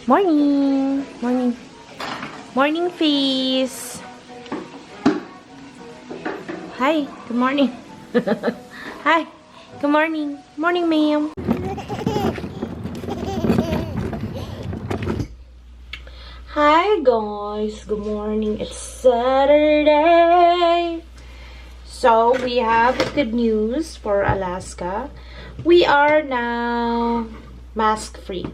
Morning. Morning. Morning, face. Hi. Good morning. Hi. Good morning. Morning, ma'am. Hi, guys. Good morning. It's Saturday. So, we have good news for Alaska. We are now mask-free.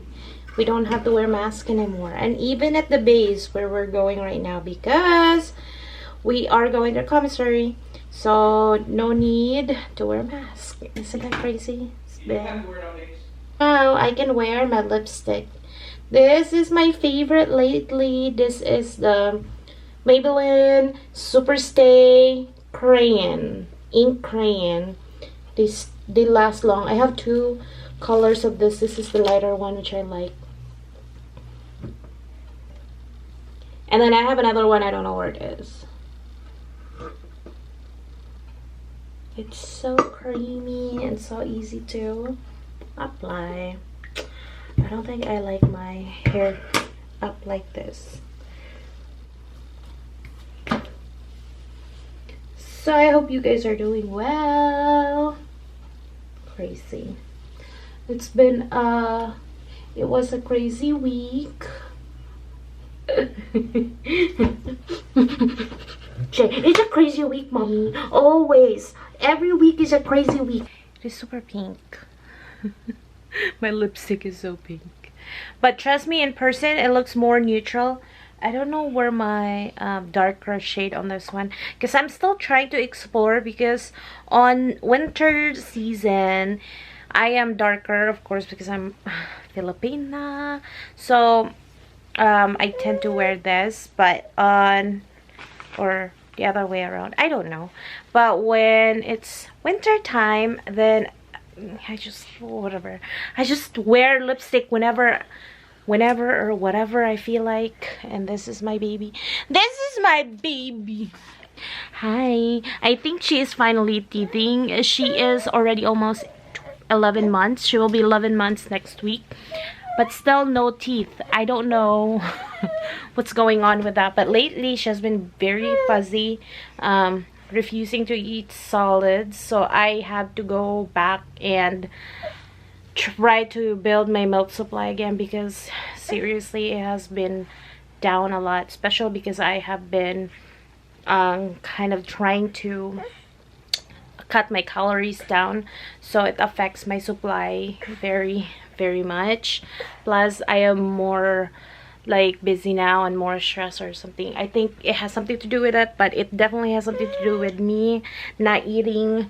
We don't have to wear mask anymore. And even at the base where we're going right now, because we are going to commissary, so no need to wear a mask. Isn't that crazy? Oh, I can wear my lipstick. This is my favorite lately. This is the Maybelline Superstay Crayon. Ink Crayon. They last long. I have two colors of this. This is the lighter one, which I like. And then I have another one. I don't know where it is. It's so creamy and so easy to apply. I don't think I like my hair up like this. So I hope you guys are doing well. Crazy. It's been it was a crazy week. It's a crazy week, mommy. Always. Every week is a crazy week. It is super pink. My lipstick is so pink. But trust me, in person, it looks more neutral. I don't know where my darker shade on this one. Because I'm still trying to explore. Because on winter season, I am darker, of course, because I'm Filipina. So, I tend to wear this. But on... or the other way around, I don't know. But when it's winter time, then I just whatever. I just wear lipstick whenever or whatever I feel like. And this is my baby. This is my baby. Hi. I think she is finally teething. She is already almost 11 months. She will be 11 months next week. But still no teeth. I don't know what's going on with that. But lately she has been very fuzzy. Refusing to eat solids. So I have to go back and try to build my milk supply again. Because seriously, it has been down a lot. Especially because I have been kind of trying to cut my calories down. So it affects my supply very much. Plus I am more like busy now and more stress or something. I think it has something to do with it, but it definitely has something to do with me not eating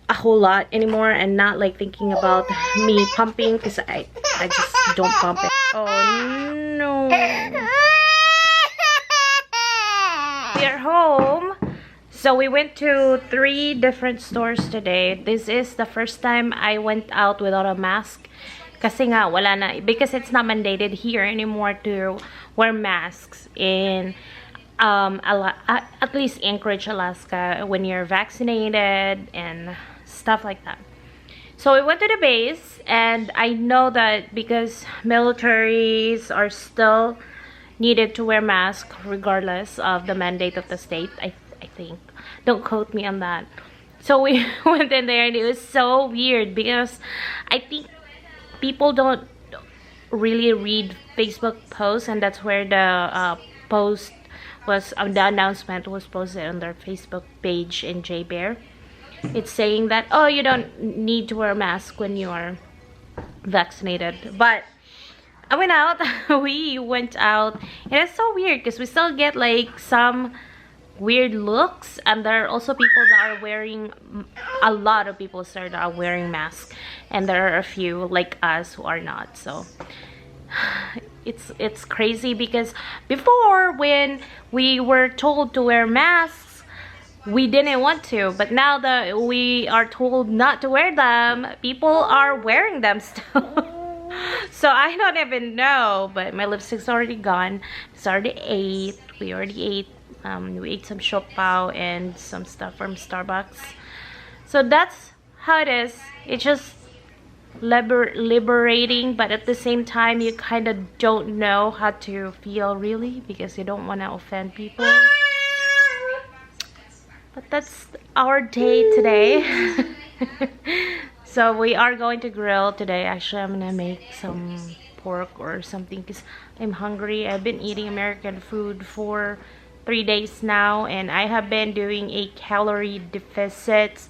a whole lot anymore and not like thinking about me pumping, because I just don't pump it. Oh no. We are home. So we went to 3 different stores today. This is the first time I went out without a mask. Kasi nga, wala na. Because it's not mandated here anymore to wear masks in at least Anchorage, Alaska, when you're vaccinated and stuff like that. So we went to the base, and I know that because militaries are still needed to wear masks regardless of the mandate of the state, I think. Don't quote me on that. So we went in there, and it was so weird because I think people don't really read Facebook posts, and that's where the post was, the announcement was posted on their Facebook page in JBear. It's saying that, oh, you don't need to wear a mask when you are vaccinated. But I went out. We went out, and it's so weird because we still get like some weird looks, and there are also people that are wearing, a lot of people are wearing masks, and there are a few like us who are not. So it's crazy because before, when we were told to wear masks, we didn't want to, but now that we are told not to wear them, people are wearing them still. So I don't even know, but my lipstick's already gone. It's already 8. We already ate. We ate some siopao and some stuff from Starbucks. So that's how it is. It's just liberating, but at the same time you kind of don't know how to feel really, because you don't want to offend people. But that's our day today. So we are going to grill today. Actually, I'm gonna make some pork or something because I'm hungry. I've been eating American food for 3 days now, and I have been doing a calorie deficit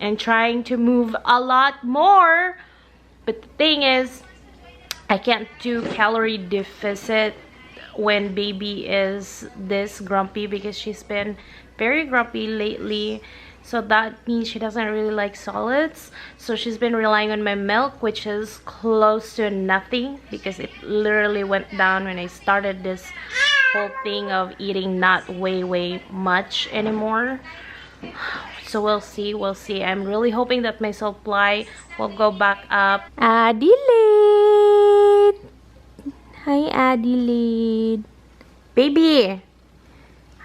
and trying to move a lot more. But the thing is, I can't do calorie deficit when baby is this grumpy, because she's been very grumpy lately. So that means she doesn't really like solids. So she's been relying on my milk, which is close to nothing, because it literally went down when I started this whole thing of eating not way much anymore. So we'll see. I'm really hoping that my supply will go back up. Adelaide! Hi, Adelaide. Baby!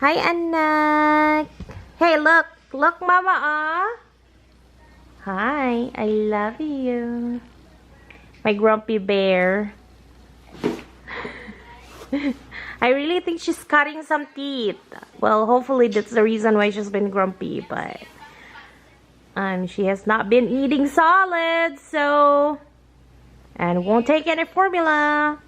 Hi, anak! Hey, look! Look, mama, Hi, I love you. My grumpy bear. I really think she's cutting some teeth. Well, hopefully that's the reason why she's been grumpy, but she has not been eating solids, so, and won't take any formula.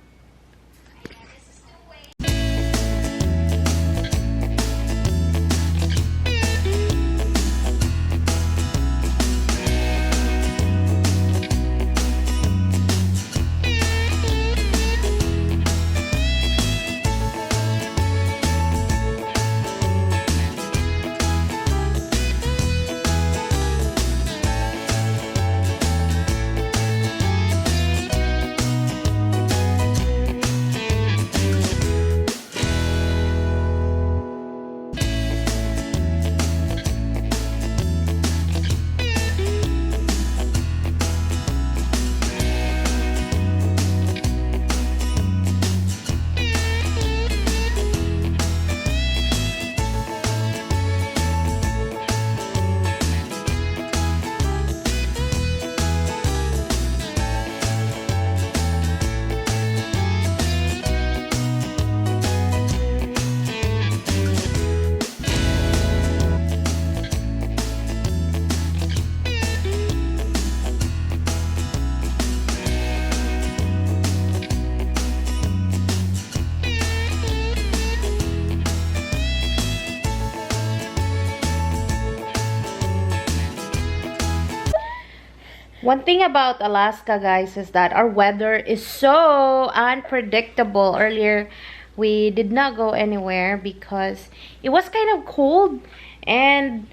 One thing about Alaska, guys, is that our weather is so unpredictable. Earlier, we did not go anywhere because it was kind of cold and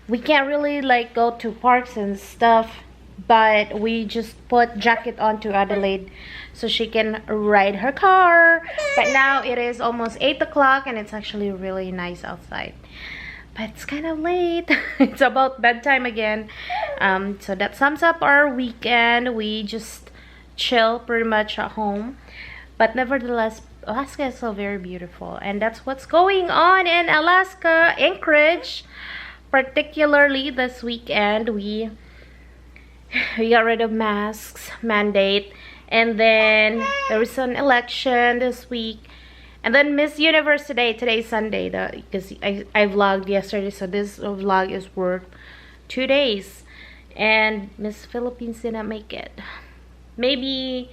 we can't really like go to parks and stuff. But we just put jacket on to Adelaide so she can ride her car. But now it is almost 8 o'clock and it's actually really nice outside. But it's kind of late. It's about bedtime again. So that sums up our weekend. We just chill pretty much at home. But nevertheless, Alaska is so very beautiful. And that's what's going on in Alaska, Anchorage. Particularly this weekend, we got rid of masks mandate. And then there was an election this week. And then Miss Universe today. Today's Sunday, because I vlogged yesterday, so this vlog is worth 2 days. And Miss Philippines didn't make it. Maybe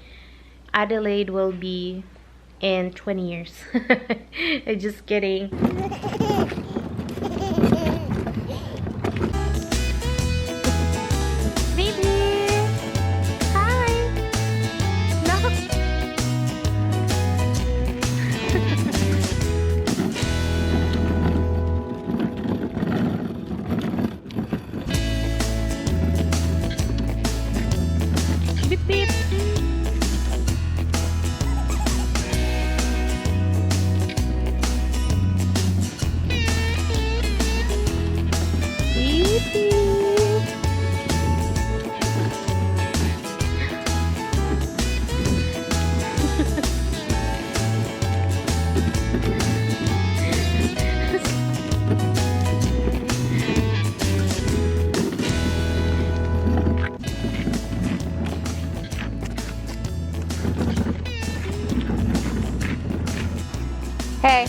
Adelaide will be in 20 years. Just kidding. Hey.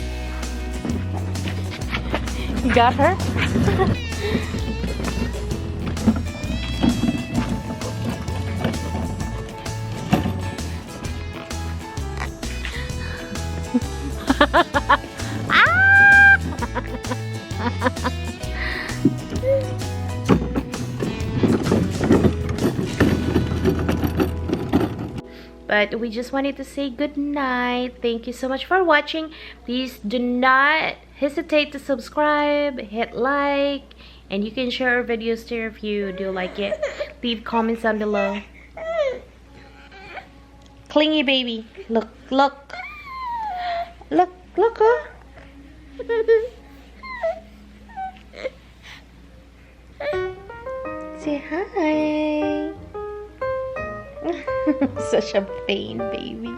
You got her? But we just wanted to say good night. Thank you so much for watching. Please do not hesitate to subscribe, hit like, and you can share our videos too if you do like it. Leave comments down below. Clingy baby. Look, look. Look, look. Oh. Say hi. Such a pain, baby.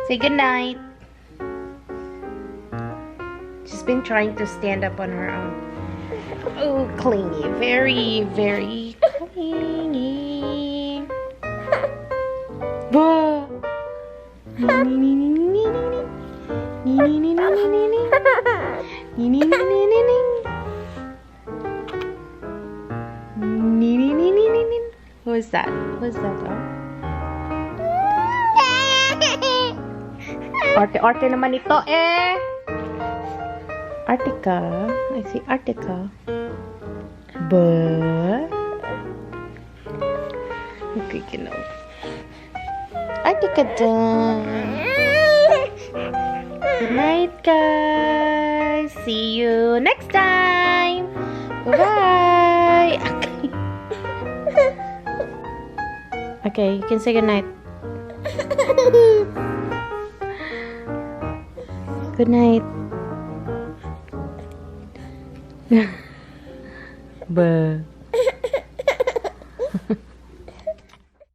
Say good night. She's been trying to stand up on her own. Oh, clingy. Very, very clingy. Bah. Who is that? Who is that? Arte-arte naman ito eh. Artica. I see Artica. But okay, you know. Artica done. Good night, guys. See you next time. Bye-bye. Okay, you can say goodnight. Good night. Buh.